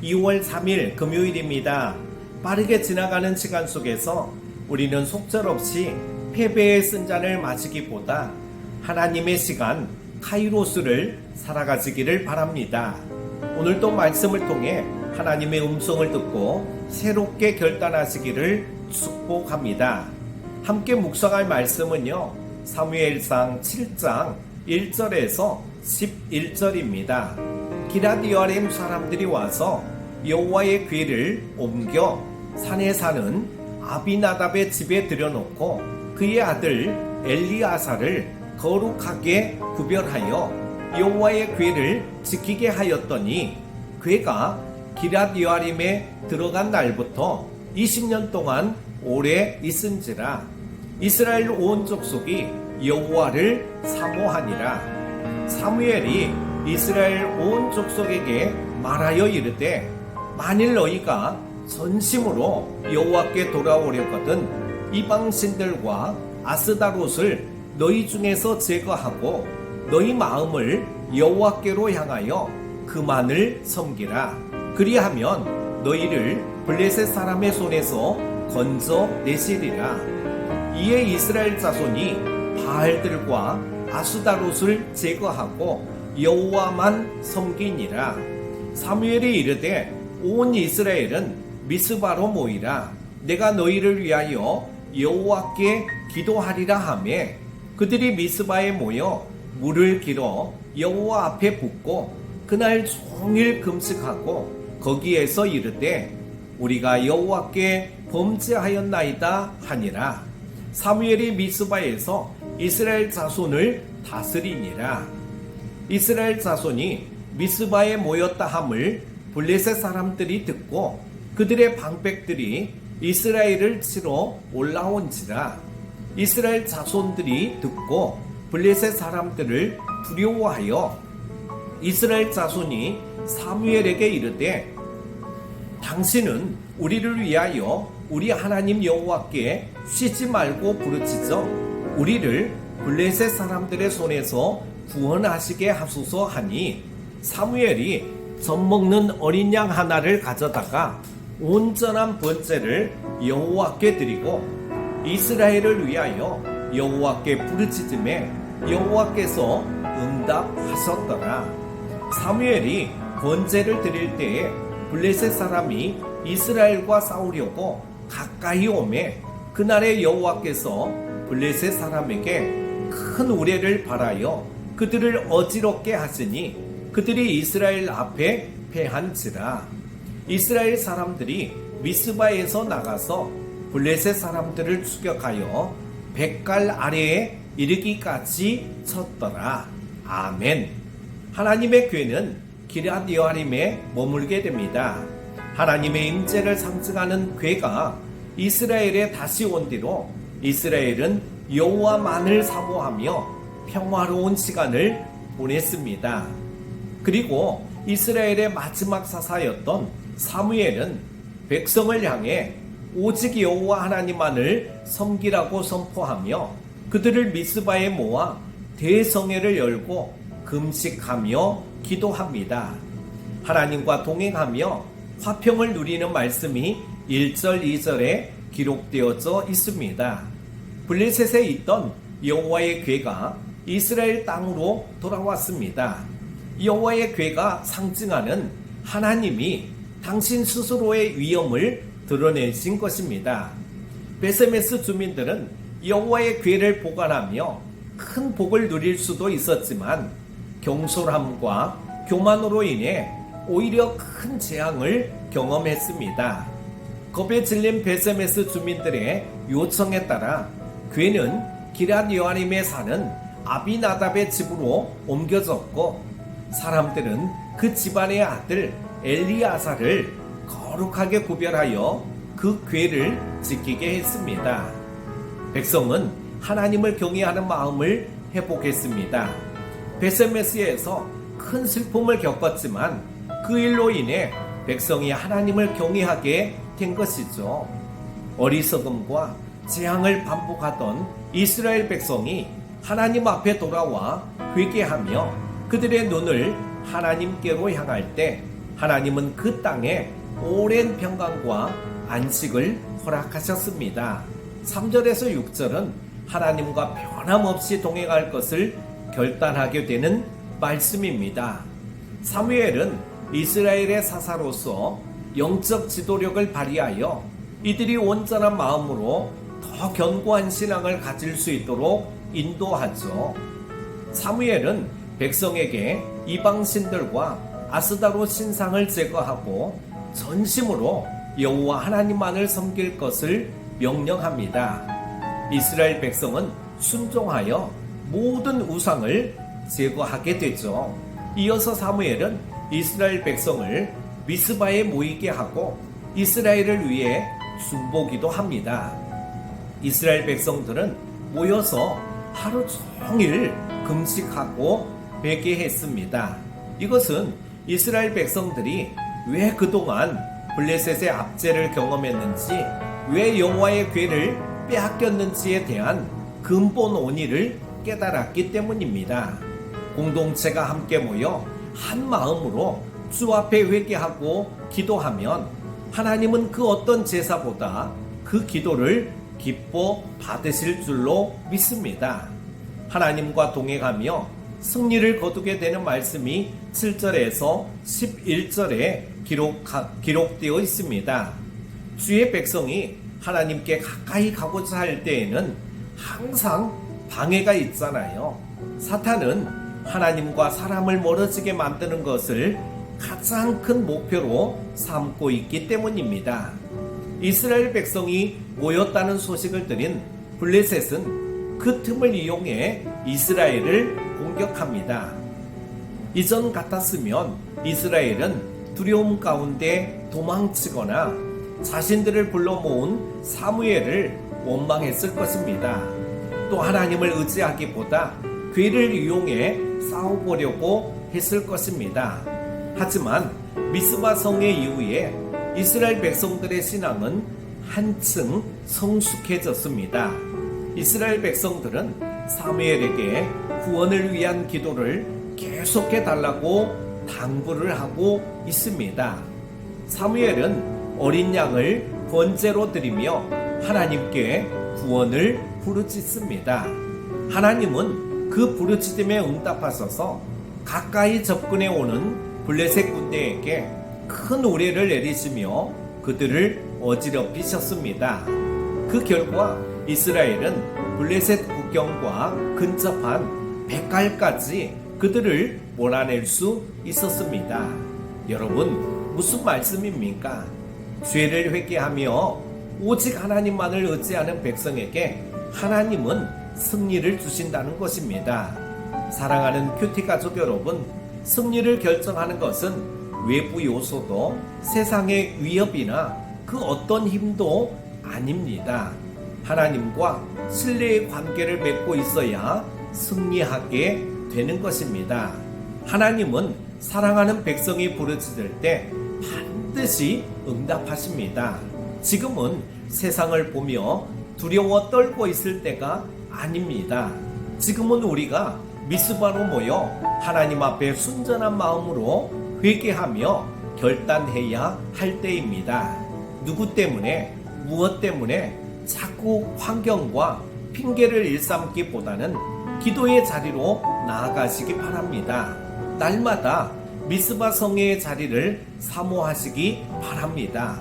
2월 3일 금요일입니다. 빠르게 지나가는 시간 속에서 우리는 속절없이 패배의 쓴잔을 마시기보다 하나님의 시간 카이로스를 살아가시기를 바랍니다. 오늘도 말씀을 통해 하나님의 음성을 듣고 새롭게 결단하시기를 축복합니다. 함께 묵상할 말씀은요, 사무엘상 7장 1절에서 11절입니다. 기럇여림 사람들이 와서 여호와의 궤를 옮겨 산에 사는 아비나답의 집에 들여놓고 그의 아들 엘리아사를 거룩하게 구별하여 여호와의 궤를 지키게 하였더니 궤가 기럇여림에 들어간 날부터 20년 동안 오래 있은지라. 이스라엘 온 족속이 여호와를 사모하니라. 사무엘이 이스라엘 온 족속에게 말하여 이르되, 만일 너희가 전심으로 여호와께 돌아오려거든 이방 신들과 아스다롯을 너희 중에서 제거하고 너희 마음을 여호와께로 향하여 그만을 섬기라. 그리하면 너희를 블레셋 사람의 손에서 건져내시리라. 이에 이스라엘 자손이 바알들과 아스다롯을 제거하고 여호와만 섬기니라. 사무엘이 이르되, 온 이스라엘은 미스바로 모이라. 내가 너희를 위하여 여호와께 기도하리라 하매 그들이 미스바에 모여 물을 길어 여호와 앞에 붓고 그날 종일 금식하고 거기에서 이르되, 우리가 여호와께 범죄하였나이다 하니라. 사무엘이 미스바에서 이스라엘 자손을 다스리니라. 이스라엘 자손이 미스바에 모였다 함을 블레셋 사람들이 듣고 그들의 방백들이 이스라엘을 치러 올라온지라. 이스라엘 자손들이 듣고 블레셋 사람들을 두려워하여 이스라엘 자손이 사무엘에게 이르되, 당신은 우리를 위하여 우리 하나님 여호와께 쉬지 말고 부르짖어 우리를 블레셋 사람들의 손에서 구원하시게 하소서 하니, 사무엘이 젖먹는 어린 양 하나를 가져다가 온전한 번제를 여호와께 드리고 이스라엘을 위하여 여호와께 부르짖음에 여호와께서 응답하셨더라. 사무엘이 번제를 드릴 때에 블레셋 사람이 이스라엘과 싸우려고 가까이 오매 그날에 여호와께서 블레셋 사람에게 큰 우레를 발하여 그들을 어지럽게 하시니 그들이 이스라엘 앞에 패한지라. 이스라엘 사람들이 미스바에서 나가서 블레셋 사람들을 추격하여 백갈 아래에 이르기까지 쳤더라. 아멘. 하나님의 궤는 기럇여림에 머물게 됩니다. 하나님의 임재를 상징하는 궤가 이스라엘에 다시 온 뒤로 이스라엘은 여호와만을 사모하며 평화로운 시간을 보냈습니다. 그리고 이스라엘의 마지막 사사였던 사무엘은 백성을 향해 오직 여호와 하나님만을 섬기라고 선포하며 그들을 미스바에 모아 대성회를 열고 금식하며 기도합니다. 하나님과 동행하며 화평을 누리는 말씀이 1절 2절에 기록되어져 있습니다. 블레셋에 있던 여호와의 궤가 이스라엘 땅으로 돌아왔습니다. 여호와의 궤가 상징하는 하나님이 당신 스스로의 위엄을 드러내신 것입니다. 베세메스 주민들은 여호와의 궤를 보관하며 큰 복을 누릴 수도 있었지만 경솔함과 교만으로 인해 오히려 큰 재앙을 경험했습니다. 겁에 질린 베세메스 주민들의 요청에 따라 궤는 기럇여림에 사는 아비나답의 집으로 옮겨졌고 사람들은 그 집안의 아들 엘리아사를 거룩하게 구별하여 그 궤를 지키게 했습니다. 백성은 하나님을 경외하는 마음을 회복했습니다. 베세메스에서 큰 슬픔을 겪었지만 그 일로 인해 백성이 하나님을 경외하게 된 것이죠. 어리석음과 재앙을 반복하던 이스라엘 백성이 하나님 앞에 돌아와 회개하며 그들의 눈을 하나님께로 향할 때 하나님은 그 땅에 오랜 평강과 안식을 허락하셨습니다. 3절에서 6절은 하나님과 변함없이 동행할 것을 결단하게 되는 말씀입니다. 사무엘은 이스라엘의 사사로서 영적 지도력을 발휘하여 이들이 온전한 마음으로 더 견고한 신앙을 가질 수 있도록 인도하죠. 사무엘은 백성에게 이방신들과 아스다로 신상을 제거하고 전심으로 여호와 하나님만을 섬길 것을 명령합니다. 이스라엘 백성은 순종하여 모든 우상을 제거하게 되죠. 이어서 사무엘은 이스라엘 백성을 미스바에 모이게 하고 이스라엘을 위해 중보기도 합니다. 이스라엘 백성들은 모여서 하루 종일 금식하고 회개했습니다. 이것은 이스라엘 백성들이 왜 그동안 블레셋의 압제를 경험했는지, 왜 여호와의 궤를 빼앗겼는지에 대한 근본 원인을 깨달았기 때문입니다. 공동체가 함께 모여 한 마음으로 주 앞에 회개하고 기도하면 하나님은 그 어떤 제사보다 그 기도를 기뻐 받으실 줄로 믿습니다. 하나님과 동행하며 승리를 거두게 되는 말씀이 7절에서 11절에 기록되어 있습니다. 주의 백성이 하나님께 가까이 가고자 할 때에는 항상 방해가 있잖아요. 사탄은 하나님과 사람을 멀어지게 만드는 것을 가장 큰 목표로 삼고 있기 때문입니다. 이스라엘 백성이 모였다는 소식을 들은 블레셋은 그 틈을 이용해 이스라엘을 공격합니다. 이전 같았으면 이스라엘은 두려움 가운데 도망치거나 자신들을 불러 모은 사무엘을 원망했을 것입니다. 또 하나님을 의지하기보다 괴를 이용해 싸워보려고 했을 것입니다. 하지만 미스바 성의 이후에 이스라엘 백성들의 신앙은 한층 성숙해졌습니다. 이스라엘 백성들은 사무엘에게 구원을 위한 기도를 계속해 달라고 당부를 하고 있습니다. 사무엘은 어린 양을 번제로 드리며 하나님께 구원을 부르짖습니다. 하나님은 그 부르짖음에 응답하셔서 가까이 접근해 오는 블레셋 군대에게 큰 우레를 내리시며 그들을 어지럽히셨습니다. 그 결과 이스라엘은 블레셋 국경과 근접한 백갈까지 그들을 몰아낼 수 있었습니다. 여러분, 무슨 말씀입니까? 죄를 회개하며 오직 하나님만을 의지하는 백성에게 하나님은 승리를 주신다는 것입니다. 사랑하는 큐티 가족 여러분, 승리를 결정하는 것은 외부 요소도 세상의 위협이나 그 어떤 힘도 아닙니다. 하나님과 신뢰의 관계를 맺고 있어야 승리하게 되는 것입니다. 하나님은 사랑하는 백성이 부르짖을 때 반드시 응답하십니다. 지금은 세상을 보며 두려워 떨고 있을 때가 아닙니다. 지금은 우리가 미스바로 모여 하나님 앞에 순전한 마음으로 회개하며 결단해야 할 때입니다. 누구 때문에, 무엇 때문에 자꾸 환경과 핑계를 일삼기보다는 기도의 자리로 나아가시기 바랍니다. 날마다 미스바 성회의 자리를 사모하시기 바랍니다.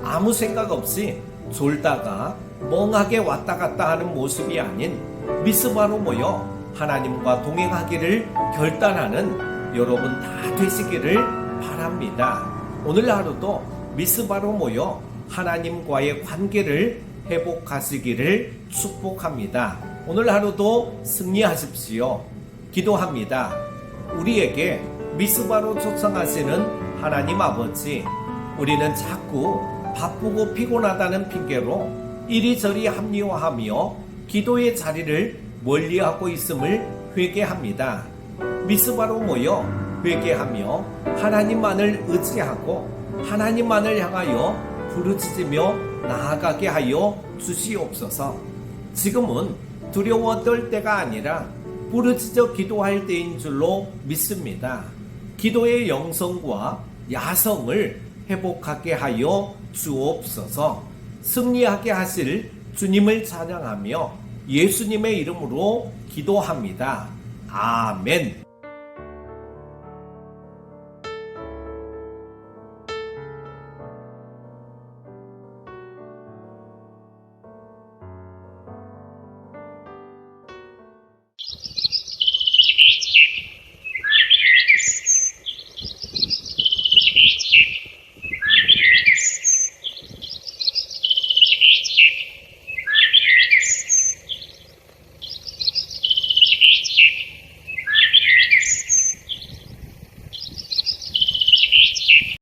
아무 생각 없이 졸다가 멍하게 왔다 갔다 하는 모습이 아닌 미스바로 모여 하나님과 동행하기를 결단하는 여러분 다 되시기를 바랍니다. 오늘 하루도 미스바로 모여 하나님과의 관계를 회복하시기를 축복합니다. 오늘 하루도 승리하십시오. 기도합니다. 우리에게 미스바로 초청하시는 하나님 아버지, 우리는 자꾸 바쁘고 피곤하다는 핑계로 이리저리 합리화하며 기도의 자리를 멀리하고 있음을 회개합니다. 미스바로 모여 회개하며 하나님만을 의지하고 하나님만을 향하여 부르짖으며 나아가게 하여 주시옵소서. 지금은 두려워 떨 때가 아니라 부르짖어 기도할 때인 줄로 믿습니다. 기도의 영성과 야성을 회복하게 하여 주옵소서. 승리하게 하실 주님을 찬양하며 예수님의 이름으로 기도합니다. 아멘.